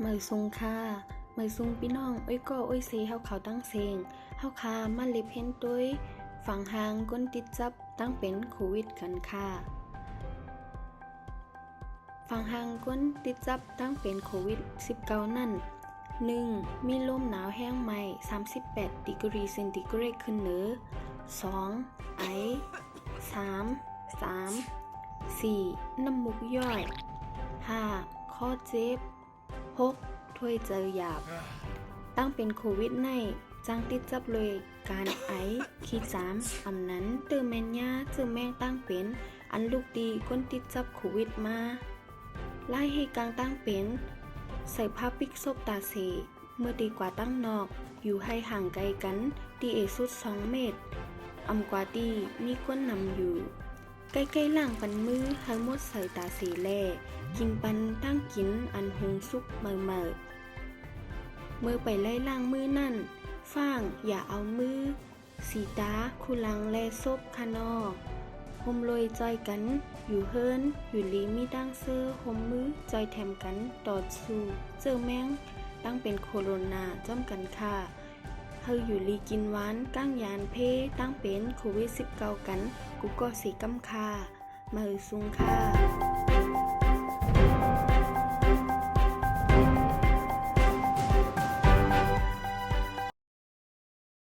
มือซุงค่ะมือซุงพี่น้องอ้อยก็อ้อยเซเฮาเขาตั้งเซงเฮาคามาเล็บเห็นต้วยฝั่งหางก้นติดจับตั้งเป็นโควิดกันค่ะฝั่งหางก้นติดจับตั้งเป็นโควิด19นั่น 1. มีลมหนาวแห้งไหม้38ดิกรีเซนติเกรดขึ้นเหนือ 2. ไอ 3. น้ำมูกย่อย 5. ข้อเจ็บ 6. ถ้วยเจอหยาบตั้งเป็นโควิดในจังติดจับเลยการไอขี้จามอำนั้นเตอแมนยาเจอแมงตั้งเป็นอันลูกดีก้นติดจับโควิดมาไล่ให้กลางตั้งเป็นใส่ผ้าปิกซบตาเสเมื่อดีกว่าตั้งนอกอยู่ให้ห่างไกลกันดีเอสุด2 เมตรอำกว่าดีมีก้นนำอยู่ใกล้ๆล่างปันมือให้หมดใส่ตาเสแลกินปันตั้งกินอันหงสุกเมื่อไปไล่ล่างมือนั่นฟ้างอย่าเอามือสีตาคูลังแลซบคานอห่มลอยจอยกันอยู่เฮิรนอยู่ลีมีดังเซอร์ห่มมือจอยแถมกันตอดสู่เจอแมงตั้งเป็นโคโรนาจ้อมกันค่ะเฮาอยู่ลีกินหวานก้างยานเพตั้งเป็นโควิด19กันกูก็สิกำค่ะมือซุงค่ะ